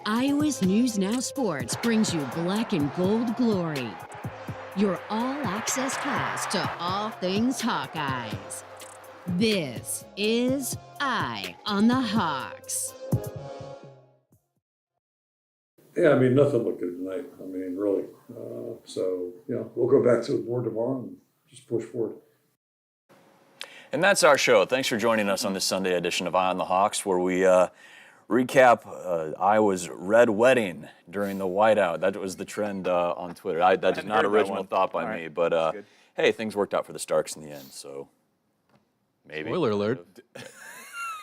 Iowa's News Now Sports brings you black and gold glory. Your all-access pass to all things Hawkeyes. This is Eye on the Hawks. Yeah, I mean, nothing looked good tonight. I mean, really. We'll go back to the board tomorrow and just push forward. And that's our show. Thanks for joining us on this Sunday edition of Eye on the Hawks, where we recap Iowa's red wedding during the whiteout. That was the trend on Twitter. That is not original thought by me, but hey, things worked out for the Starks in the end, so maybe. Spoiler alert.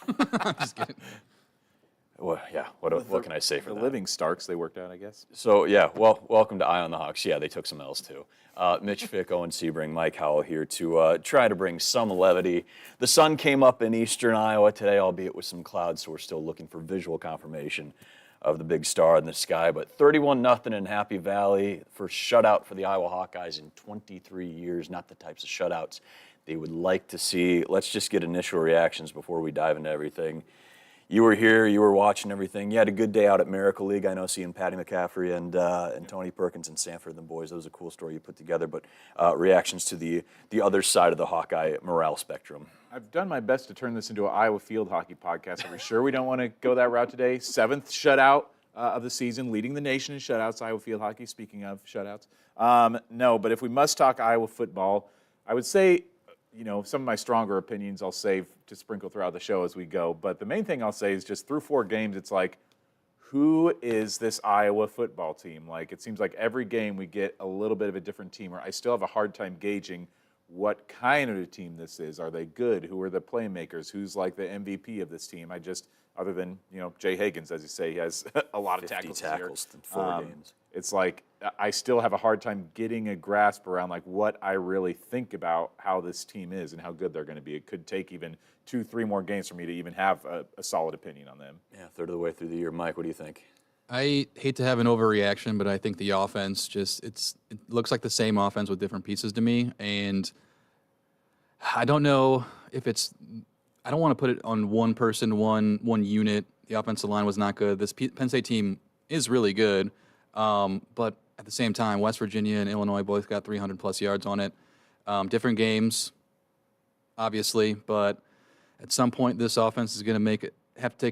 I'm just kidding. Well, yeah, what can I say for the that? living Starks, they worked out, I guess. So, yeah, well, welcome to Eye on the Hawks. Yeah, they took some L's, too. Mitch Fick, Owen Sebring, Mike Howell here to try to bring some levity. The sun came up in eastern Iowa today, albeit with some clouds, so we're still looking for visual confirmation of the big star in the sky. But 31-0 in Happy Valley, first shutout for the Iowa Hawkeyes in 23 years, not the types of shutouts they would like to see. Let's just get initial reactions before we dive into everything. You were here, you were watching everything. You had a good day out at Miracle League. I know seeing Patty McCaffrey and Tony Perkins and Sanford and the boys. That was a cool story you put together. But reactions to the other side of the Hawkeye morale spectrum. I've done my best to turn this into an Iowa field hockey podcast. Are we sure we don't want to go that route today? 7th shutout of the season, leading the nation in shutouts, Iowa field hockey, speaking of shutouts. No, but if we must talk Iowa football, I would say, some of my stronger opinions I'll save to sprinkle throughout the show as we go. But the main thing I'll say is just through 4 games, it's like, who is this Iowa football team? Like, it seems like every game we get a little bit of a different team, or I still have a hard time gauging what kind of a team this is. Are they good? Who are the playmakers? Who's like the MVP of this team? Other than, Jay Higgins, as you say, he has a lot of tackles in 4 games. It's like I still have a hard time getting a grasp around like what I really think about how this team is and how good they're going to be. It could take even 2-3 more games for me to even have a solid opinion on them. Yeah, third of the way through the year. Mike, what do you think? I hate to have an overreaction, but I think the offense it looks like the same offense with different pieces to me, and I don't know if I don't want to put it on one person, one unit. The offensive line was not good. This Penn State team is really good, but at the same time, West Virginia and Illinois both got 300-plus yards on it. Different games, obviously, but at some point, this offense is going to have to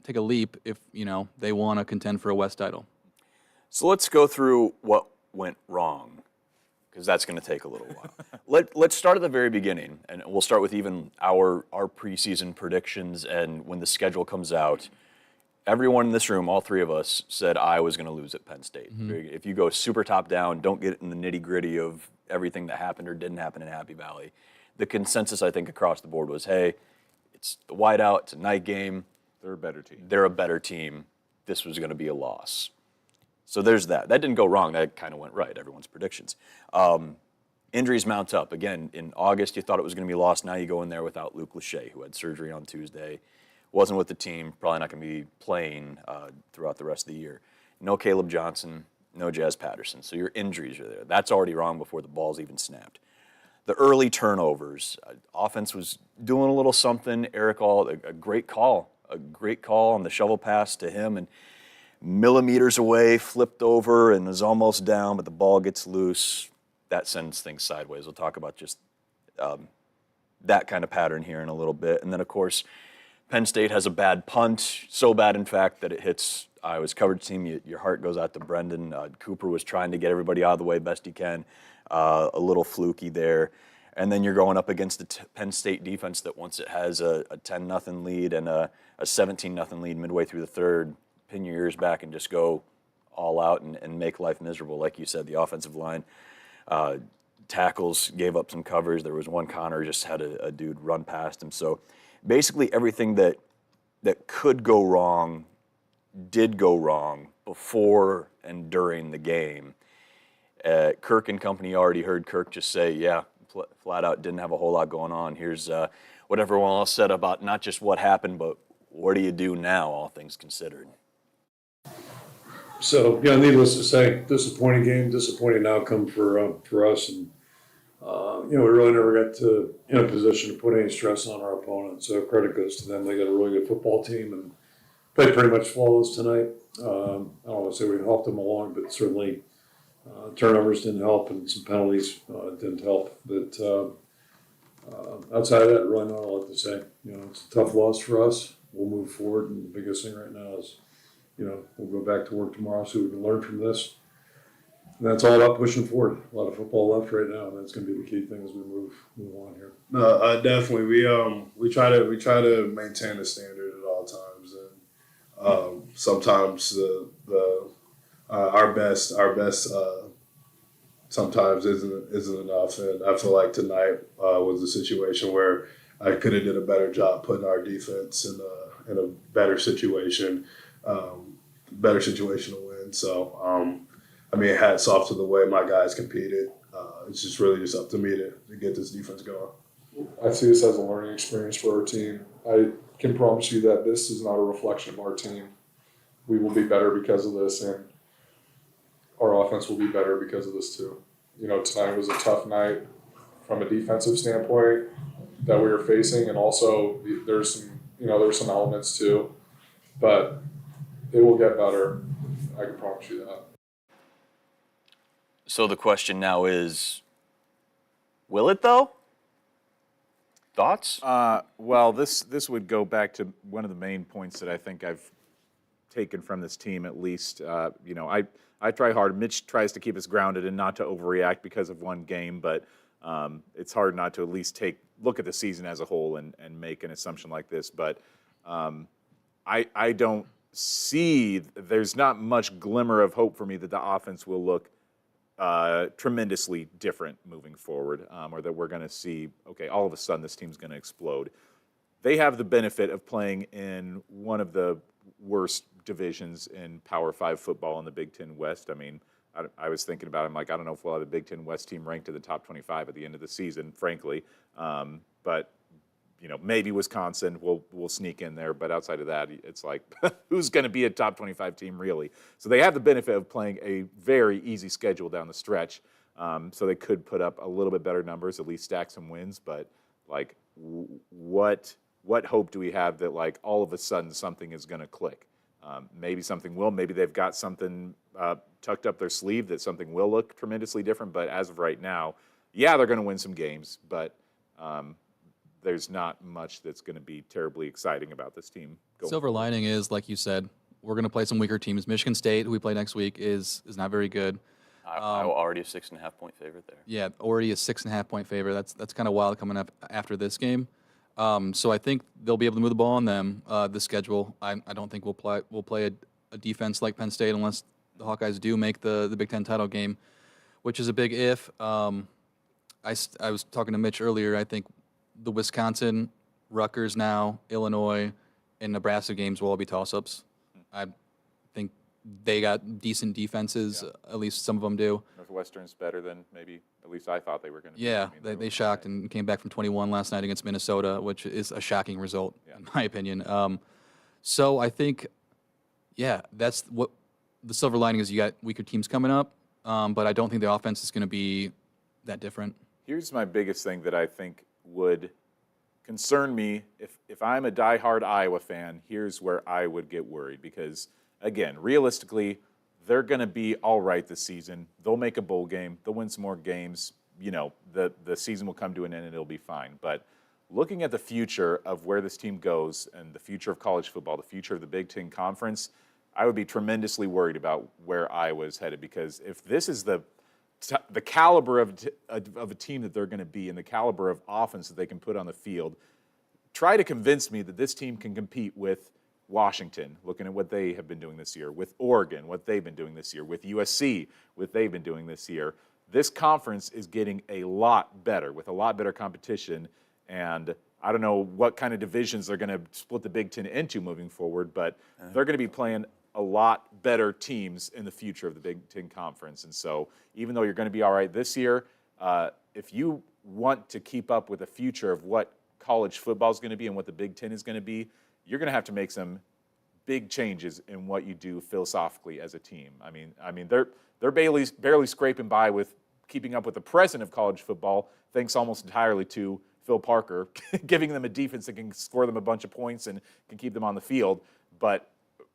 take a leap if they want to contend for a West title. So let's go through what went wrong, because that's going to take a little while. Let's start at the very beginning, and we'll start with even our preseason predictions. And when the schedule comes out, everyone in this room, all 3 of us, said Iowa's going to lose at Penn State. Mm-hmm. If you go super top down, don't get in the nitty-gritty of everything that happened or didn't happen in Happy Valley. The consensus, I think, across the board was, hey, it's the whiteout, it's a night game. They're a better team. They're a better team. This was going to be a loss. So there's that. That didn't go wrong. That kind of went right, everyone's predictions. Injuries mount up. Again, in August, you thought it was going to be lost. Now you go in there without Luke Lachey, who had surgery on Tuesday. Wasn't with the team. Probably not going to be playing throughout the rest of the year. No Caleb Johnson. No Jazz Patterson. So your injuries are there. That's already wrong before the ball's even snapped. The early turnovers. Offense was doing a little something. Eric All, a great call on the shovel pass to him, and millimeters away, flipped over, and is almost down, but the ball gets loose. That sends things sideways. We'll talk about just that kind of pattern here in a little bit. And then, of course, Penn State has a bad punt, so bad, in fact, that it hits Iowa's coverage team. Your heart goes out to Brendan. Cooper was trying to get everybody out of the way best he can. A little fluky there. And then you're going up against the Penn State defense that once it has a 10-0 lead and a 17-0 lead midway through the third, pin your ears back and just go all out and make life miserable. Like you said, the offensive line tackles gave up some covers. There was one Connor just had a dude run past him. So basically everything that could go wrong did go wrong before and during the game. Kirk and company already heard Kirk just say, yeah, flat out didn't have a whole lot going on. Here's what everyone else said about not just what happened, but what do you do now, all things considered. So, needless to say, disappointing game, disappointing outcome for us. And, we really never got in a position to put any stress on our opponent. So credit goes to them. They got a really good football team. And played pretty much flawless tonight. I don't want to say we helped them along, but certainly turnovers didn't help and some penalties didn't help. But outside of that, really not a lot to say. You know, it's a tough loss for us. We'll move forward, and the biggest thing right now is, you know, we'll go back to work tomorrow, see what we can learn from this. And that's all about pushing forward. A lot of football left right now, and that's going to be the key thing as we move on here. No, definitely. We try to maintain the standard at all times, and sometimes our best sometimes isn't enough. And I feel like tonight was a situation where I could have did a better job putting our defense in a better situation to win. So. I mean, hats off to the way my guys competed. It's just really just up to me to get this defense going. I see this as a learning experience for our team. I can promise you that this is not a reflection of our team. We will be better because of this, and our offense will be better because of this too. You know, tonight was a tough night from a defensive standpoint that we were facing, and also there's some elements too, but it will get better. I can promise you that. So the question now is, will it though? Thoughts? Well, this would go back to one of the main points that I think I've taken from this team, at least. You know, I try hard. Mitch tries to keep us grounded and not to overreact because of one game, but it's hard not to at least look at the season as a whole and make an assumption like this. But I don't see, there's not much glimmer of hope for me that the offense will look tremendously different moving forward, or that we're going to see, okay, all of a sudden this team's going to explode. They have the benefit of playing in one of the worst divisions in Power 5 football in the Big Ten West. I mean, I was thinking about it, I'm like, I don't know if we'll have a Big Ten West team ranked in the top 25 at the end of the season, frankly. But you know, maybe Wisconsin will sneak in there, but outside of that, it's like, who's going to be a top 25 team really? So they have the benefit of playing a very easy schedule down the stretch, so they could put up a little bit better numbers, at least stack some wins. But like, what hope do we have that like all of a sudden something is going to click? Maybe something will. Maybe they've got something tucked up their sleeve that something will look tremendously different. But as of right now, yeah, they're going to win some games, but there's not much that's going to be terribly exciting about this team. Silver lining is, like you said, we're going to play some weaker teams. Michigan State, who we play next week, is not very good. Already a 6.5-point favorite there. Yeah, already a 6.5-point favorite. That's kind of wild coming up after this game. So I think they'll be able to move the ball on them. The schedule, I don't think we'll play a defense like Penn State unless the Hawkeyes do make the Big Ten title game, which is a big if. I was talking to Mitch earlier. I think the Wisconsin, Rutgers now, Illinois, and Nebraska games will all be toss-ups. I think they got decent defenses. At least some of them do. Northwestern's better than maybe at least I thought they were going to be. Yeah, I mean, they shocked and came back from 21 last night against Minnesota, which is a shocking result, in my opinion. So I think, yeah, that's what the silver lining is. You got weaker teams coming up, but I don't think the offense is going to be that different. Here's my biggest thing that I think would concern me. If I'm a diehard Iowa fan, here's where I would get worried because, again, realistically, they're going to be all right this season. They'll make a bowl game. They'll win some more games. You know, the season will come to an end and it'll be fine. But looking at the future of where this team goes and the future of college football, the future of the Big Ten Conference, I would be tremendously worried about where Iowa is headed because if this is the caliber of a team that they're going to be and the caliber of offense that they can put on the field, try to convince me that this team can compete with Washington, looking at what they have been doing this year, with Oregon, what they've been doing this year, with USC, what they've been doing this year. This conference is getting a lot better with a lot better competition, and I don't know what kind of divisions they're going to split the Big Ten into moving forward, but they're going to be playing a lot better teams in the future of the Big Ten Conference. And so even though you're going to be all right this year, if you want to keep up with the future of what college football is going to be and what the Big Ten is going to be, you're going to have to make some big changes in what you do philosophically as a team. I mean, they're barely scraping by with keeping up with the president of college football, thanks almost entirely to Phil Parker, giving them a defense that can score them a bunch of points and can keep them on the field. But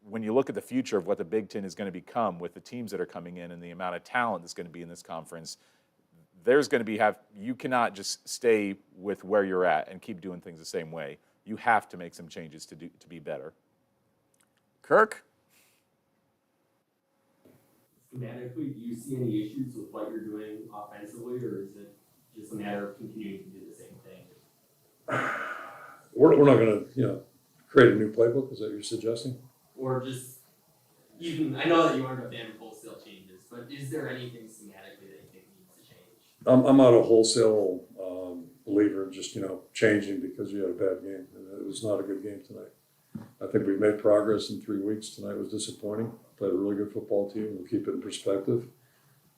when you look at the future of what the Big Ten is going to become with the teams that are coming in and the amount of talent that's going to be in this conference, there's going to be you cannot just stay with where you're at and keep doing things the same way. You have to make some changes to be better. Kirk? Schematically, do you see any issues with what you're doing offensively, or is it just a matter of continuing to do the same thing? We're not going to, create a new playbook. Is that what you're suggesting? Or just even, I know that you aren't a fan of wholesale changes, but is there anything schematically that you think needs to change? I'm not a wholesale believer in just, changing because you had a bad game. And it was not a good game tonight. I think we've made progress in 3 weeks. Tonight was disappointing. Played a really good football team. We'll keep it in perspective.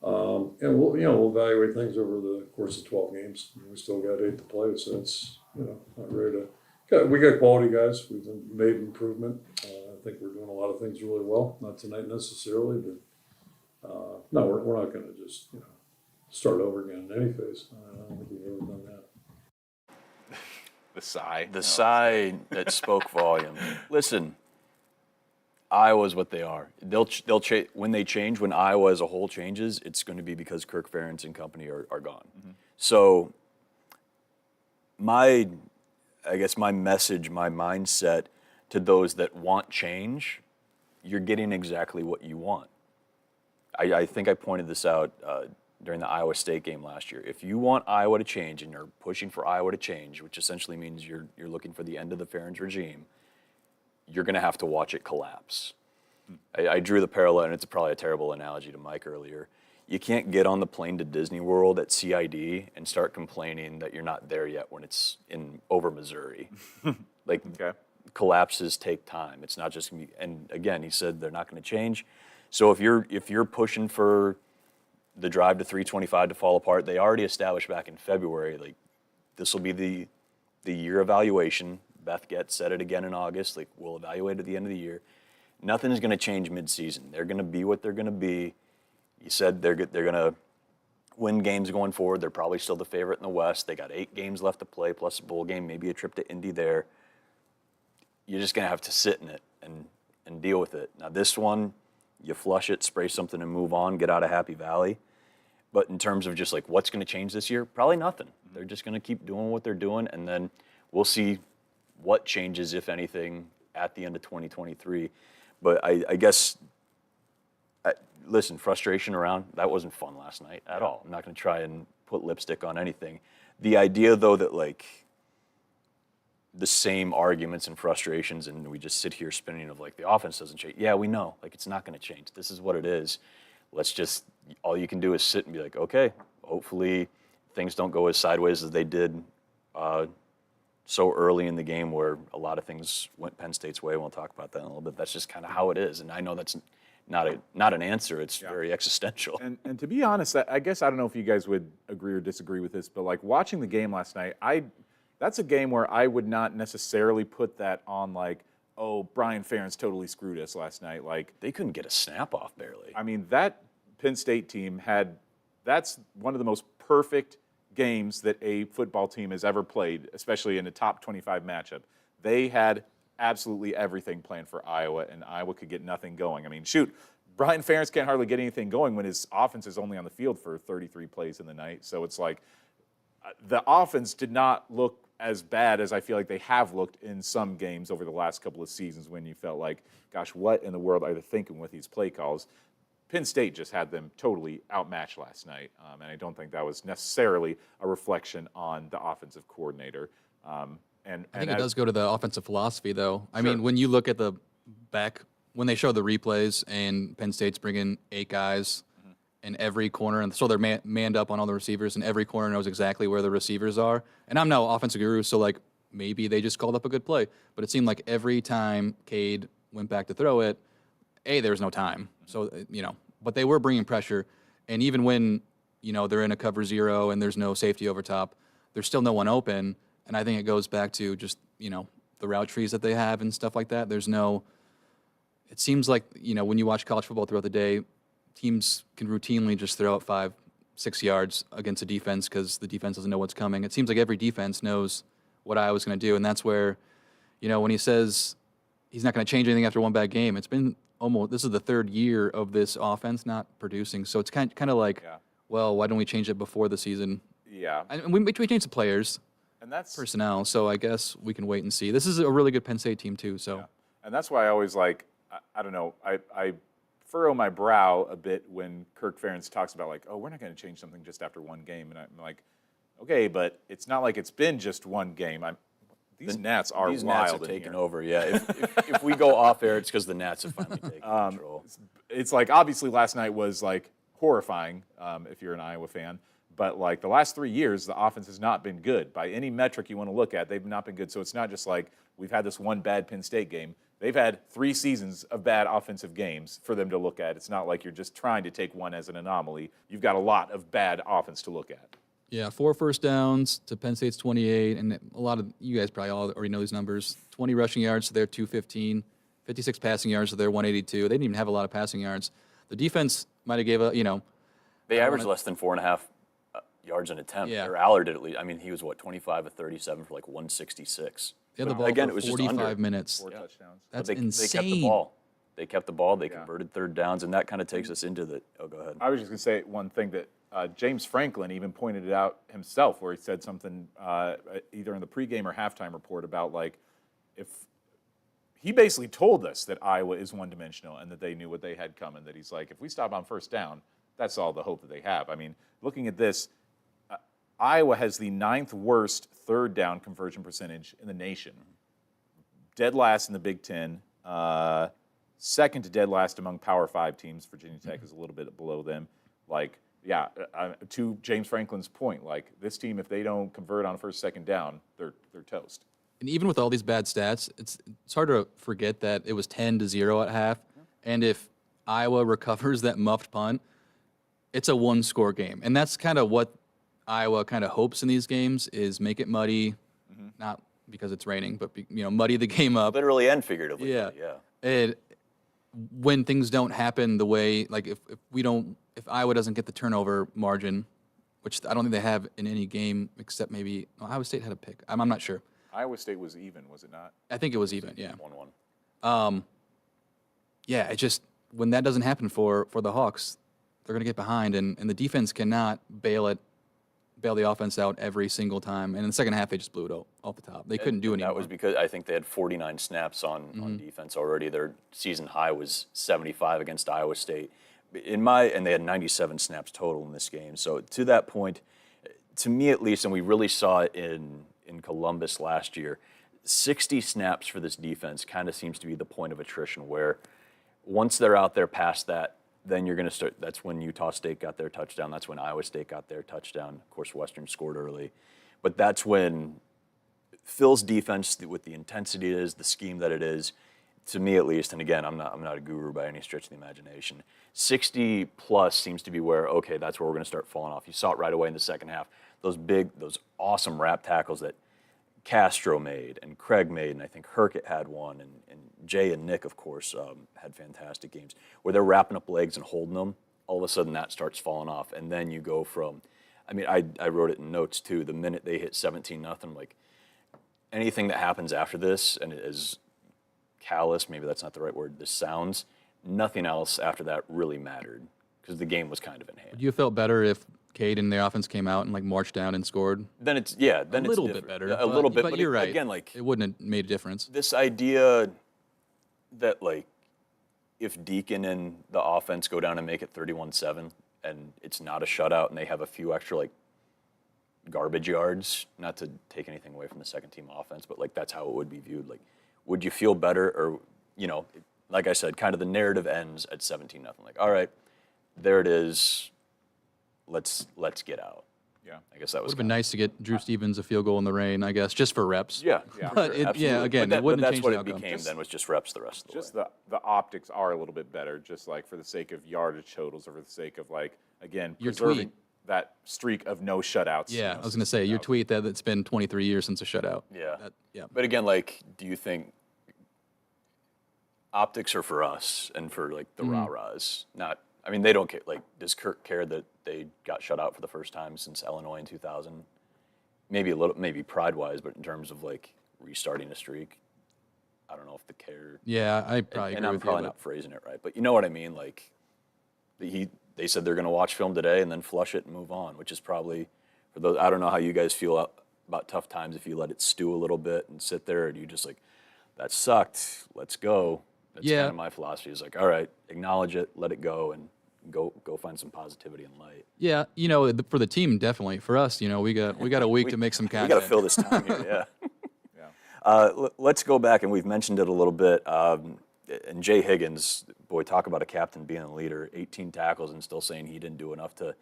And we'll evaluate things over the course of 12 games. We still got 8 to play, so it's, not ready to. We got quality guys. We've made improvement. I think we're doing a lot of things really well. Not tonight necessarily, but no, we're not going to just, start over again in any phase. I don't think we've ever done that. The sigh. The sigh that spoke volume. Listen, Iowa's what they are. They'll when they change, when Iowa as a whole changes, it's going to be because Kirk Ferentz and company are gone. Mm-hmm. So my message, my mindset to those that want change, you're getting exactly what you want. I think I pointed this out during the Iowa State game last year. If you want Iowa to change and you're pushing for Iowa to change, which essentially means you're looking for the end of the Ferentz regime, you're going to have to watch it collapse. I drew the parallel, and it's probably a terrible analogy to Mike earlier. You can't get on the plane to Disney World at CID and start complaining that you're not there yet when it's over Missouri. Okay. Collapses take time. It's not just, and again, he said they're not going to change. So if you're pushing for the drive to 325 to fall apart, they already established back in February, this will be the year evaluation. Beth Getz said it again in August, we'll evaluate at the end of the year. Nothing's going to change mid-season. They're going to be what they're going to be. You said they're going to win games going forward. They're probably still the favorite in the West. They got 8 games left to play, plus a bowl game, maybe a trip to Indy there. You're just going to have to sit in it and deal with it. Now this one, you flush it, spray something and move on, get out of Happy Valley. But in terms of just what's going to change this year, probably nothing. They're just going to keep doing what they're doing, and then we'll see what changes, if anything, at the end of 2023. But I guess, listen, frustration around, that wasn't fun last night at all. I'm not going to try and put lipstick on anything. The idea, though, that the same arguments and frustrations, and we just sit here spinning of the offense doesn't change. Yeah, we know. It's not going to change. This is what it is. Let's just, all you can do is sit and be okay, hopefully things don't go as sideways as they did so early in the game where a lot of things went Penn State's way. We'll talk about that in a little bit. That's just kind of how it is. And I know that's not an answer. It's very existential. And to be honest, I guess I don't know if you guys would agree or disagree with this, but watching the game last night, that's a game where I would not necessarily put that on oh, Brian Ferentz totally screwed us last night. They couldn't get a snap off barely. I mean, that Penn State team that's one of the most perfect games that a football team has ever played, especially in a top 25 matchup. They had absolutely everything planned for Iowa, and Iowa could get nothing going. I mean, shoot, Brian Ferentz can't hardly get anything going when his offense is only on the field for 33 plays in the night. So it's the offense did not look as bad as I feel like they have looked in some games over the last couple of seasons when you felt gosh, what in the world are they thinking with these play calls? Penn State just had them totally outmatched last night, and I don't think that was necessarily a reflection on the offensive coordinator. I think it does go to the offensive philosophy, though. I mean, when you look at when they show the replays and Penn State's bringing 8 guys in every corner, and so they're manned up on all the receivers, and every corner knows exactly where the receivers are. And I'm no offensive guru, so maybe they just called up a good play, but it seemed like every time Cade went back to throw it, there was no time. So, but they were bringing pressure. And even when, they're in a cover 0 and there's no safety over top, there's still no one open. And I think it goes back to just, the route trees that they have and stuff like that. It seems like, when you watch college football throughout the day, teams can routinely just throw out 5-6 yards against a defense because the defense doesn't know what's coming. It seems like every defense knows what Iowa's going to do. And that's where, when he says, he's not going to change anything after one bad game. It's been this is the third year of this offense not producing. So it's kind of like, Yeah. well, why don't we change it before the season? Yeah. And we changed the players, And that's personnel, so I guess we can wait and see. This is a really good Penn State team too, so. Yeah. And that's why I always I don't know, I furrow my brow a bit when Kirk Ferentz talks about like, oh, we're not going to change something just after one game. And I'm like, okay, but it's not like it's been just one game. These Nats are These wild. Nats have in taken here. over, yeah. If we go off air, it's because the Nats have finally taken control. It's like, obviously last night was like horrifying if you're an Iowa fan. But like the last 3 years, the offense has not been good. By any metric you want to look at, they've not been good. So it's not just like we've had this one bad Penn State game. They've had 3 seasons of bad offensive games for them to look at. It's not like you're just trying to take one as an anomaly. You've got a lot of bad offense to look at. Yeah, 4 first downs to Penn State's 28, and a lot of you guys probably all already know these numbers. 20 rushing yards to their 215, 56 passing yards to their 182. They didn't even have a lot of passing yards. The defense might have gave They averaged less than 4.5 yards an attempt. Yeah. Or Allard at least. I mean, he was 25 of 37 for like 166. They had the But ball again, for it was just 45 under. minutes. 4 touchdowns. But That's they insane. kept the ball. They kept the ball. They Yeah. converted third downs, and that kind of takes us into the. Oh, go ahead. I was just going to say one thing that James Franklin even pointed it out himself, where he said something either in the pregame or halftime report about like if he basically told us that Iowa is one-dimensional and that they knew what they had coming. That he's like, if we stop on first down, that's all the hope that they have. I mean, looking at this, Iowa has the 9th worst third down conversion percentage in the nation. Dead last in the Big Ten. Second to dead last among Power 5 teams. Virginia Tech is a little bit below them. Like, yeah, to James Franklin's point, like this team, if they don't convert on first, second down, they're toast. And even with all these bad stats, it's hard to forget that it was 10-0 at half. And if Iowa recovers that muffed punt, it's a one-score game. And that's kind of what Iowa kind of hopes in these games is make it muddy, not because it's raining, but muddy the game up. Literally and figuratively. Yeah. Yeah. And when things don't happen the way, like if Iowa doesn't get the turnover margin, which I don't think they have in any game except maybe Iowa State had a pick. I'm not sure. Iowa State was even, was it not? I think it was even, yeah. 1-1. Yeah, it just when that doesn't happen for the Hawks, they're going to get behind, and the defense cannot bail the offense out every single time. And in the second half, they just blew it off the top. They couldn't do And anything. that was because I think they had 49 snaps on defense already. Their season high was 75 against Iowa State. And they had 97 snaps total in this game. So to that point, to me at least, and we really saw it in Columbus last year, 60 snaps for this defense kind of seems to be the point of attrition where once they're out there past that, then you're going to start. That's when Utah State got their touchdown. That's when Iowa State got their touchdown. Of course, Western scored early. But that's when Phil's defense, with the intensity it is, the scheme that it is, to me at least, and again, I'm not a guru by any stretch of the imagination, 60 plus seems to be where, okay, that's where we're going to start falling off. You saw it right away in the second half. Those awesome wrap tackles that Castro made and Craig made, and I think Herkett had one, and Jay and Nick, of course, had fantastic games where they're wrapping up legs and holding them. All of a sudden, that starts falling off, and then you go from, I mean, I wrote it in notes too. The minute they hit 17-0, like anything that happens after this, and it is callous, maybe that's not the right word. This sounds, nothing else after that really mattered because the game was kind of in hand. Would you have felt better if Cade and their offense came out and like marched down and scored? Then it's a little bit better. A little bit, but you're right. Again, like it wouldn't have made a difference. this idea that like if Deacon and the offense go down and make it 31-7 and it's not a shutout and they have a few extra like garbage yards, not to take anything away from the second team offense, but like that's how it would be viewed. Like, would you feel better, or like I said, kind of the narrative ends at 17-0. Like, all right, there it is. Let's get out. Yeah. I guess that was Would have been nice to get Drew Stevens a field goal in the rain, I guess, just for reps. Yeah, Yeah. But again, it wouldn't that's change what the it outcome. became then, was just reps the rest of the Just way. the optics are a little bit better, just like for the sake of yardage totals or for the sake of like, again, Your preserving tweet. that streak of no shutouts. Yeah, I was going to say, your tweet that it's been 23 years since a shutout. Yeah. Yeah. But again, like, do you think optics are for us and for like the rah-rahs? Not, I mean, they don't care. Like, does Kirk care that they got shut out for the first time since Illinois in 2000? Maybe a little, maybe pride-wise, but in terms of like restarting a streak, I don't know if the care. Yeah, I probably And agree I'm with probably you. not phrasing it right, but you know what I mean. Like they said they're going to watch film today and then flush it and move on, which is probably for those. I don't know how you guys feel about tough times if you let it stew a little bit and sit there, and you just like that sucked. Let's go. That's Yeah. kind of my philosophy. Is like, all right, acknowledge it, let it go, and go find some positivity and light. Yeah, for the team, definitely. For us, we got a week to make some We content. got to fill this time here, yeah. Let's go back, and we've mentioned it a little bit. And Jay Higgins, boy, talk about a captain being a leader. 18 tackles and still saying he didn't do enough to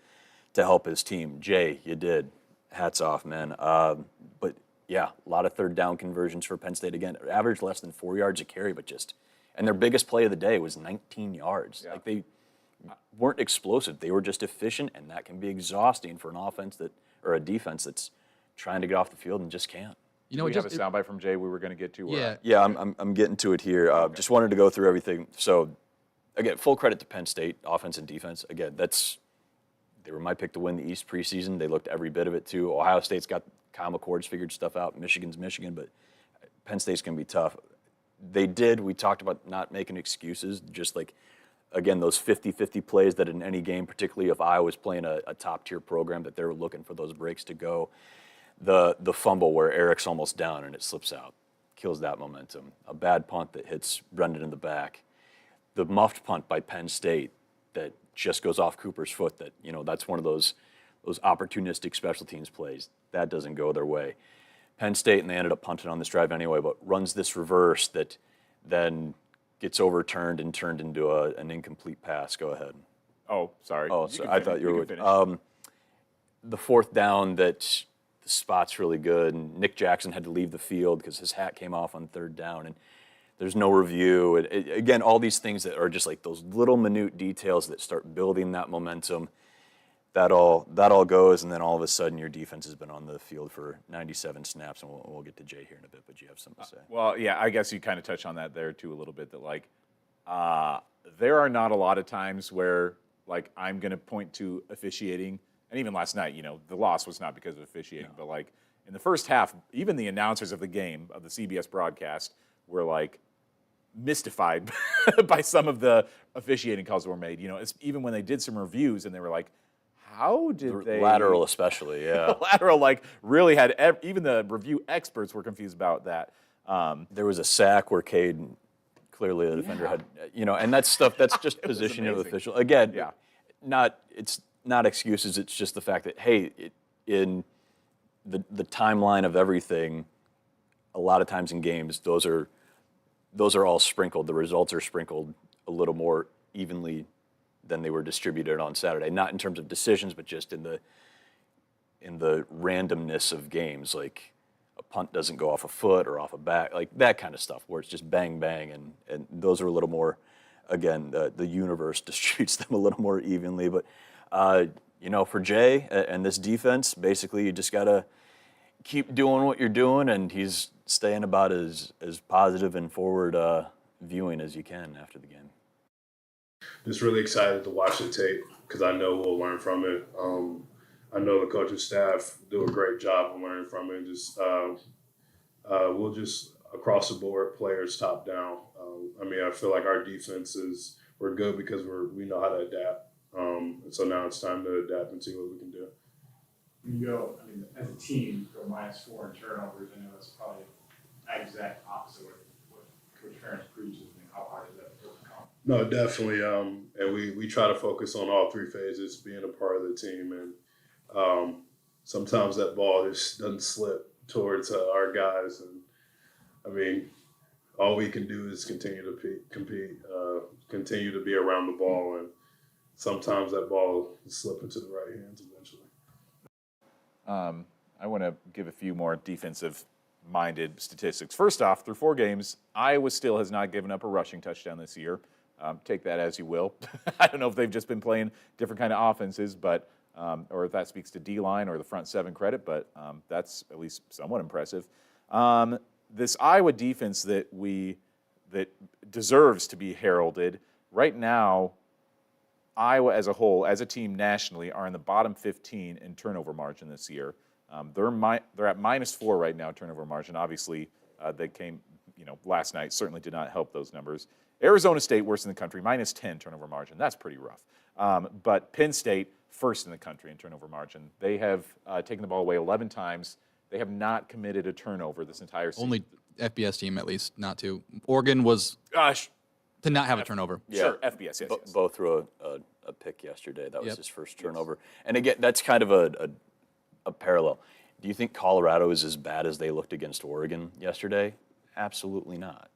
help his team. Jay, you did. Hats off, man. But yeah, a lot of third down conversions for Penn State again. Average less than 4 yards a carry, and their biggest play of the day was 19 yards. Yeah. Like they weren't explosive. They were just efficient, and that can be exhausting for an offense or a defense that's trying to get off the field and just can't. We have a soundbite from Jay we were going to get to. Yeah. Yeah, I'm getting to it here. Just wanted to go through everything. So, again, full credit to Penn State, offense and defense. Again, they were my pick to win the East preseason. They looked every bit of it, too. Ohio State's got Kyle McCord's figured stuff out. Michigan's Michigan, but Penn State's going to be tough. We talked about not making excuses, just like, again, those 50-50 plays that in any game, particularly if Iowa's playing a top-tier program, that they're looking for those breaks to go. The fumble where Eric's almost down and it slips out, kills that momentum. A bad punt that hits Brendan in the back. The muffed punt by Penn State that just goes off Cooper's foot, that's one of those opportunistic special teams plays. That doesn't go their way. Penn State, and they ended up punting on this drive anyway, but runs this reverse that then gets overturned and turned into an incomplete pass. Go ahead. Oh, sorry. Oh, so I thought you were finish. the fourth down that the spot's really good, and Nick Jackson had to leave the field because his hat came off on third down, and there's no review. Again, all these things that are just like those little minute details that start building that momentum. That all goes, and then all of a sudden your defense has been on the field for 97 snaps, and we'll get to Jay here in a bit, but you have something to say. Well, yeah, I guess you kind of touched on that there too a little bit, that like there are not a lot of times where like I'm going to point to officiating, and even last night, the loss was not because of officiating, but like in the first half, even the announcers of the game, of the CBS broadcast, were like mystified by some of the officiating calls that were made. Even when they did some reviews and they were like, how did they... Lateral especially, yeah. Lateral, like, really had... Even the review experts were confused about that. There was a sack where Cade, clearly the defender had... and that's stuff, that's just positioning of official. Again, it's not excuses, it's just the fact that, hey, in the timeline of everything, a lot of times in games, those are all sprinkled. The results are sprinkled a little more evenly than they were distributed on Saturday. Not in terms of decisions, but just in the randomness of games. Like a punt doesn't go off a foot or off a back, like that kind of stuff, where it's just bang, bang, and those are a little more, again, the universe distributes them a little more evenly. But, for Jay and this defense, basically you just got to keep doing what you're doing, and he's staying about as positive and forward viewing as you can after the game. Just really excited to watch the tape because I know we'll learn from it. I know the coaching staff do a great job of learning from it. Just we'll just across the board, players top down. I feel like our defenses we're good because we know how to adapt. So now it's time to adapt and see what we can do. You go, as a team, go -4 in turnovers. I know it's probably exact opposite of what Coach Ferentz preaches. How hard is that to overcome? No, definitely. And we try to focus on all three phases, being a part of the team. And sometimes that ball just doesn't slip towards our guys. And all we can do is continue to compete, continue to be around the ball. And sometimes that ball will slip into the right hands eventually. I want to give a few more defensive-minded statistics. First off, through 4 games, Iowa still has not given up a rushing touchdown this year. Take that as you will. I don't know if they've just been playing different kind of offenses, but or if that speaks to D-line or the front 7 credit, but that's at least somewhat impressive. This Iowa defense that deserves to be heralded, right now, Iowa as a whole, as a team nationally, are in the bottom 15 in turnover margin this year. They're at -4 right now, turnover margin. Obviously, they came last night certainly did not help those numbers. Arizona State, worst in the country, -10 turnover margin. That's pretty rough. But Penn State, first in the country in turnover margin. They have taken the ball away 11 times. They have not committed a turnover this entire season. Only FBS team, at least, not to. Oregon was to not have a turnover. Sure, FBS, yes. Bo threw a pick yesterday. That was Yep. his first turnover. And again, that's kind of a parallel. Do you think Colorado is as bad as they looked against Oregon yesterday? Absolutely not.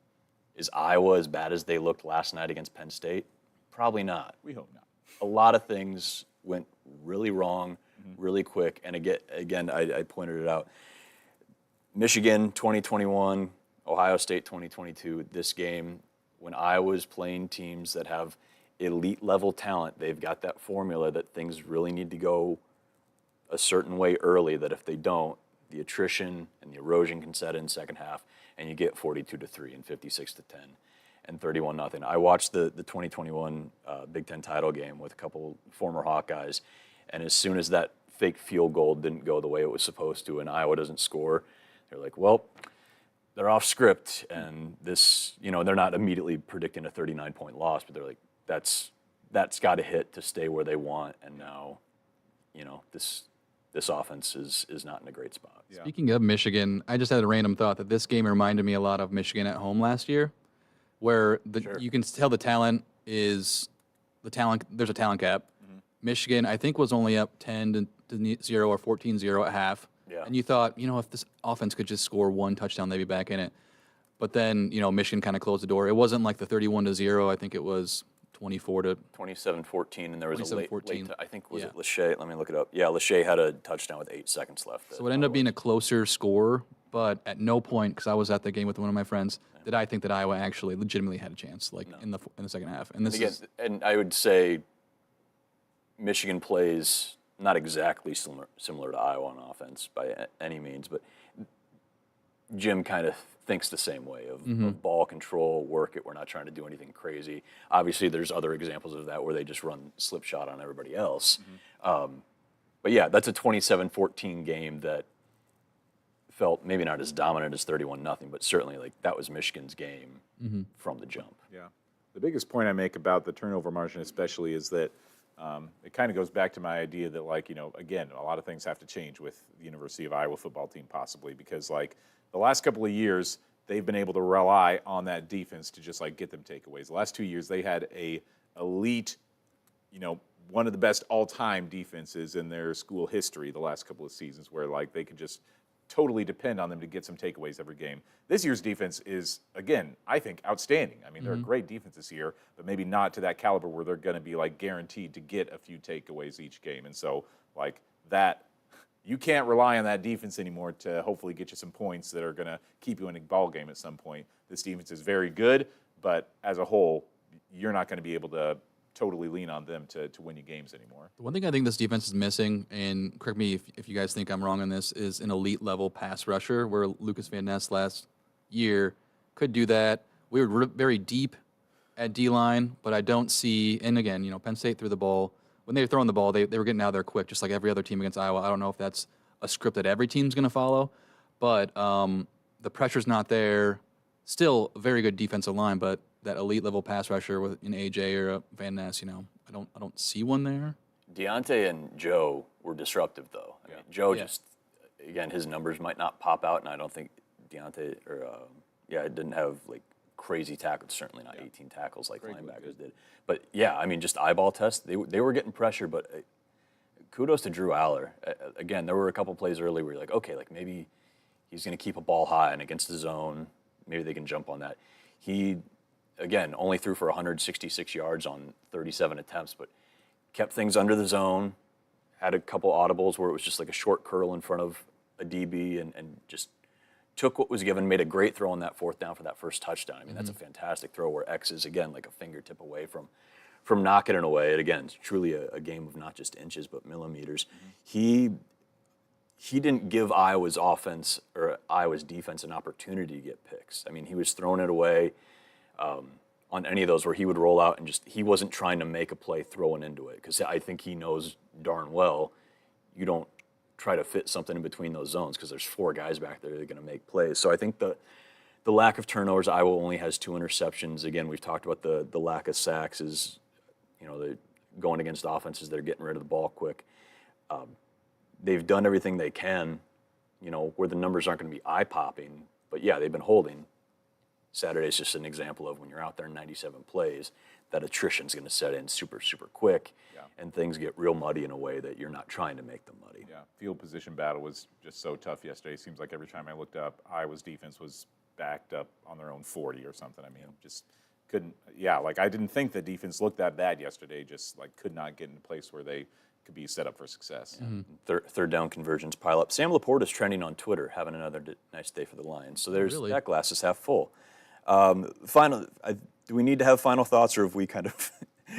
Is Iowa as bad as they looked last night against Penn State? Probably not. We hope not. A lot of things went really wrong, really quick. And again, I pointed it out. Michigan 2021, Ohio State 2022, this game, when Iowa's playing teams that have elite level talent, they've got that formula that things really need to go a certain way early, that if they don't, the attrition and the erosion can set in second half, and you get 42-3 and 56-10 and 31-0. I watched the 2021 Big Ten title game with a couple former Hawkeyes, and as soon as that fake field goal didn't go the way it was supposed to and Iowa doesn't score, they're like, well, they're off script, and this, they're not immediately predicting a 39-point loss, but they're like, that's got to hit to stay where they want, and now, this offense is not in a great spot. Yeah. Speaking of Michigan, I just had a random thought that this game reminded me a lot of Michigan at home last year, where you can tell there's a talent gap. Michigan, I think, was only up 10-0 or 14-0 at half. Yeah. And you thought, if this offense could just score one touchdown, they'd be back in it. But then, Michigan kind of closed the door. It wasn't like the 31-0. I think it was 27-14, and there was a late I think, was it Yeah. Lachey? Let me look it up. Yeah, Lachey had a touchdown with 8 seconds left. So it ended up being a closer score, but at no point, because I was at the game with one of my friends, did I think that Iowa actually legitimately had a chance, in the second half. And and I would say Michigan plays not exactly similar to Iowa on offense by any means, but Jim kind of thinks the same way of ball control, work it. We're not trying to do anything crazy. Obviously, there's other examples of that where they just run slip shot on everybody else. But yeah, that's a 27-14 game that felt maybe not as dominant as 31-0, but certainly that was Michigan's game from the jump. Yeah. The biggest point I make about the turnover margin especially is that it kind of goes back to my idea that, again, a lot of things have to change with the University of Iowa football team possibly because, the last couple of years, they've been able to rely on that defense to just, get them takeaways. The last 2 years, they had a elite, one of the best all-time defenses in their school history the last couple of seasons where, they could just totally depend on them to get some takeaways every game. This year's defense is, again, I think, outstanding. I mean, they're a great defense this year, but maybe not to that caliber where they're going to be, guaranteed to get a few takeaways each game. And so, that, you can't rely on that defense anymore to hopefully get you some points that are going to keep you in a ball game at some point. This defense is very good, but as a whole, you're not going to be able to totally lean on them to win you games anymore. The one thing I think this defense is missing, and correct me if you guys think I'm wrong on this, is an elite level pass rusher where Lucas Van Ness last year could do that. We were very deep at D-line, but I don't see, and again, Penn State threw the ball. When they were throwing the ball, they were getting out of there quick, just like every other team against Iowa. I don't know if that's a script that every team's going to follow, but the pressure's not there. Still a very good defensive line, but that elite level pass rusher with an AJ or a Van Ness, I don't see one there. Deontay and Joe were disruptive, though. I mean, Joe just, again, his numbers might not pop out, and I don't think Deontay it didn't have crazy tackles. Certainly not 18 tackles like linebackers did. But yeah, just eyeball test. They were getting pressure, but kudos to Drew Aller. Again, there were a couple plays early where you're like, okay, maybe he's going to keep a ball high and against the zone, maybe they can jump on that. He, again, only threw for 166 yards on 37 attempts, but kept things under the zone, had a couple audibles where it was just a short curl in front of a DB and just took what was given, made a great throw on that fourth down for that first touchdown. That's a fantastic throw where X is, again, a fingertip away from knocking it away. And again, it's truly a game of not just inches, but millimeters. He didn't give Iowa's offense or Iowa's defense an opportunity to get picks. He was throwing it away on any of those where he would roll out and he wasn't trying to make a play throwing into it because I think he knows darn well you don't try to fit something in between those zones because there's 4 guys back there that are going to make plays. So I think the lack of turnovers. Iowa only has 2 interceptions. Again, we've talked about the lack of sacks is, they're going against offenses that are getting rid of the ball quick. They've done everything they can, where the numbers aren't going to be eye-popping. But, yeah, they've been holding. Saturday's just an example of when you're out there in 97 plays, that attrition's going to set in super, super quick, and things get real muddy in a way that you're not trying to make them muddy. Yeah, field position battle was just so tough yesterday. It seems like every time I looked up, Iowa's defense was backed up on their own 40 or something. I mean, just couldn't. Yeah, like I didn't think the defense looked that bad yesterday. Just like could not get in a place where they could be set up for success. Third down conversions pile up. Sam Laporte is trending on Twitter, having another nice day for the Lions. So there's that glass is half full. Do we need to have final thoughts, or have we kind of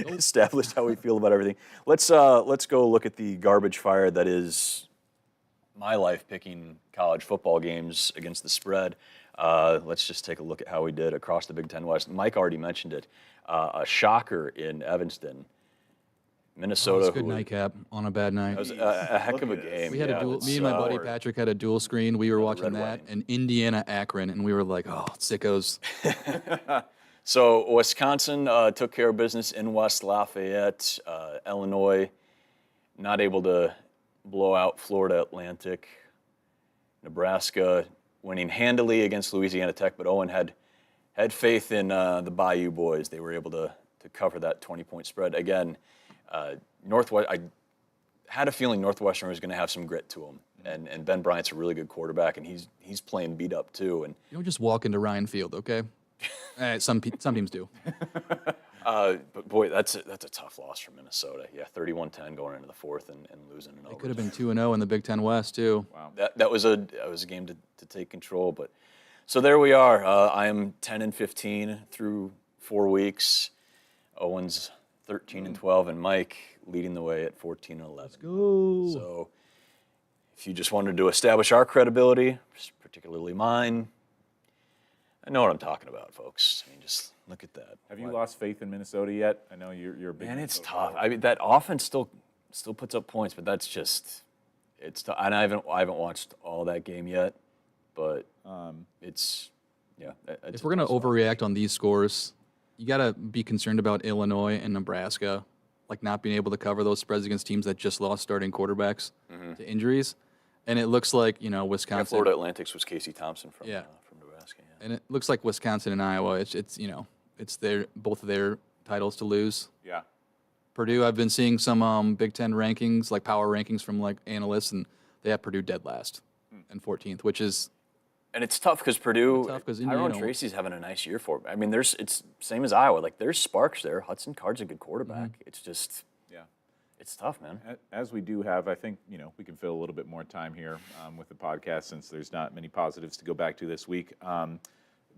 established how we feel about everything? Let's go look at the garbage fire that is my life picking college football games against the spread. Let's just take a look at how we did across the Big Ten West. Mike already mentioned it. A shocker in Evanston. Minnesota. It was a good nightcap on a bad night. It was a heck of a game. We had a dual. Me and my buddy Patrick had a dual screen. We were watching that, and Indiana Akron, and we were like, "Oh, sickos." So Wisconsin took care of business in West Lafayette. Illinois not able to blow out Florida Atlantic. Nebraska winning handily against Louisiana Tech, but Owen had faith in the Bayou boys. They were able to cover that 20-point spread again. Northwest, I had a feeling Northwestern was going to have some grit to him, and Ben Bryant's a really good quarterback, and he's playing beat up too. And you don't just walk into Ryan Field, okay? Some teams do. But boy, that's a tough loss for Minnesota. Yeah, 31-10 going into the fourth and losing an overtime. They could have been 2-0 in the Big Ten West too. Wow, that was a game to take control. But so there we are. I am 10-15 through 4 weeks. Owen's 13-12, and Mike leading the way at 14-11. Let's go. So if you just wanted to establish our credibility, particularly mine, I know what I'm talking about, folks. I mean, just look at that. Have you lost faith in Minnesota yet? I know you're a big. Man, it's Minnesota tough. player. I mean, that offense still puts up points, but it's tough. And I haven't watched all that game yet, but it's If we're gonna overreact on these scores, you gotta be concerned about Illinois and Nebraska, like not being able to cover those spreads against teams that just lost starting quarterbacks to injuries. And it looks like Wisconsin. Florida Atlantic's was Casey Thompson from Nebraska. Yeah. And it looks like Wisconsin and Iowa. It's both of their titles to lose. Yeah. Purdue. I've been seeing some Big Ten rankings, like power rankings from like analysts, and they have Purdue dead last and 14th, which is. And it's tough because Purdue. Tyrone Indiana, Tracy's having a nice year for him. I mean, it's same as Iowa. Like there's sparks there. Hudson Card's a good quarterback. It's just. It's tough, man. As we do have, I think, we can fill a little bit more time here with the podcast since there's not many positives to go back to this week.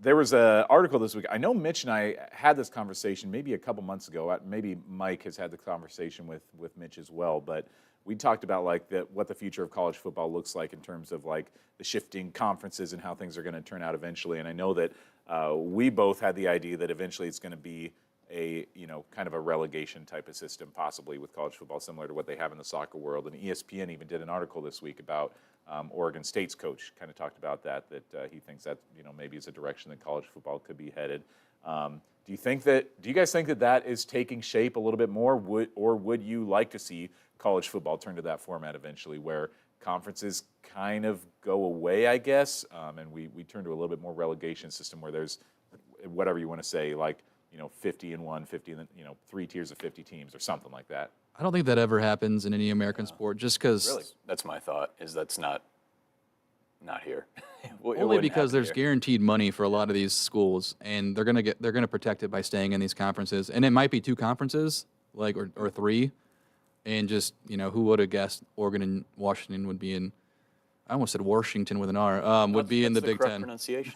There was an article this week. I know Mitch and I had this conversation maybe a couple months ago. Maybe Mike has had the conversation with Mitch as well. But we talked about what the future of college football looks like in terms of like the shifting conferences and how things are going to turn out eventually. And I know that we both had the idea that eventually it's going to be a kind of a relegation type of system, possibly with college football, similar to what they have in the soccer world. And ESPN even did an article this week about Oregon State's coach, kind of talked about that he thinks that maybe is a direction that college football could be headed. Do you guys think that is taking shape a little bit more, or would you like to see college football turn to that format eventually, where conferences kind of go away, I guess, and we turn to a little bit more relegation system where there's whatever you want to say, like 50 and 1, 50 and 3 tiers of 50 teams or something like that. I don't think that ever happens in any American sport, just because. Really, that's my thought. Is that's not here. Only because there's guaranteed money for a lot of these schools, and they're gonna protect it by staying in these conferences. And it might be 2 conferences, like or 3, and just who would have guessed Oregon and Washington would be in. I almost said Washington with an R. Would be in the Big Ten. Pronunciation.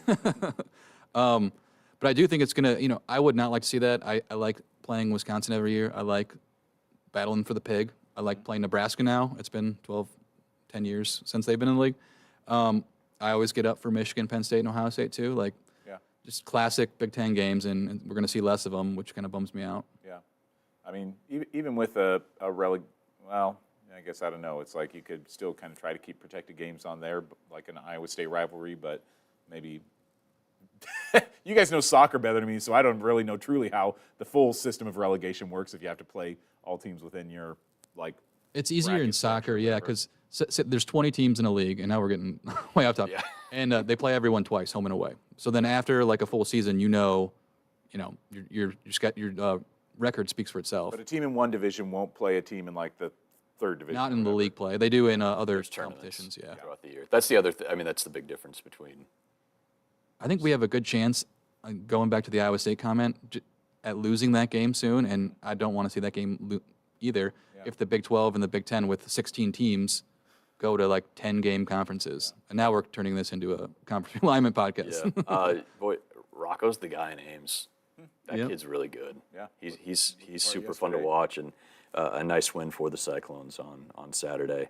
But I do think it's going to, I would not like to see that. I like playing Wisconsin every year. I like battling for the pig. I like playing Nebraska now. It's been 10 years since they've been in the league. I always get up for Michigan, Penn State, and Ohio State too. Just classic Big Ten games, and we're going to see less of them, which kind of bums me out. Yeah. I mean, even with I guess I don't know. It's like you could still kind of try to keep protected games on there, like an Iowa State rivalry, but maybe you guys know soccer better than me, so I don't really know truly how the full system of relegation works if you have to play all teams within your, like, It's easier in bracket structure soccer, or yeah, whatever. because there's 20 teams in a league, and now we're getting way off topic. Yeah. And they play everyone twice, home and away. So then after like a full season, your record speaks for itself. But a team in one division won't play a team in, like, the third division. Not or in the whatever. league play. They do in other There's tournaments competitions. Yeah, throughout the year. That's the other. I mean, that's the big difference between. I think we have a good chance. Going back to the Iowa State comment, at losing that game soon, and I don't want to see that game either. Yeah. If the Big 12 and the Big 10 with 16 teams go to like 10-game conferences, and now we're turning this into a conference alignment podcast. Yeah. Boy, Rocco's the guy in Ames. That Yep. kid's really good. Yeah. He's Part super fun to yesterday. watch, and a nice win for the Cyclones on Saturday.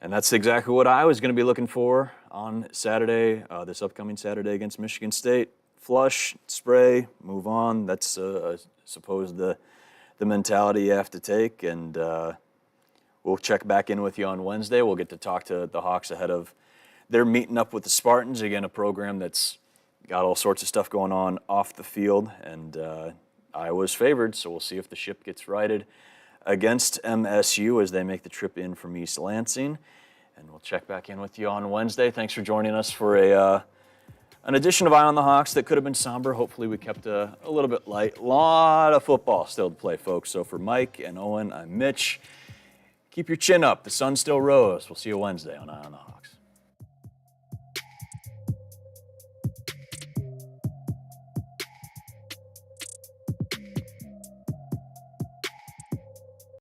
And that's exactly what I was going to be looking for on Saturday, this upcoming Saturday against Michigan State. Flush, spray, move on. That's I suppose the mentality you have to take, and we'll check back in with you on Wednesday. We'll get to talk to the Hawks ahead of their meeting up with the Spartans. Again, a program that's got all sorts of stuff going on off the field, and Iowa's favored, so we'll see if the ship gets righted against MSU as they make the trip in from East Lansing. And we'll check back in with you on Wednesday. Thanks for joining us for an edition of Eye on the Hawks that could have been somber. Hopefully we kept a little bit light. A lot of football still to play, folks. So for Mike and Owen, I'm Mitch. Keep your chin up. The sun still rose. We'll see you Wednesday on Eye on the Hawks.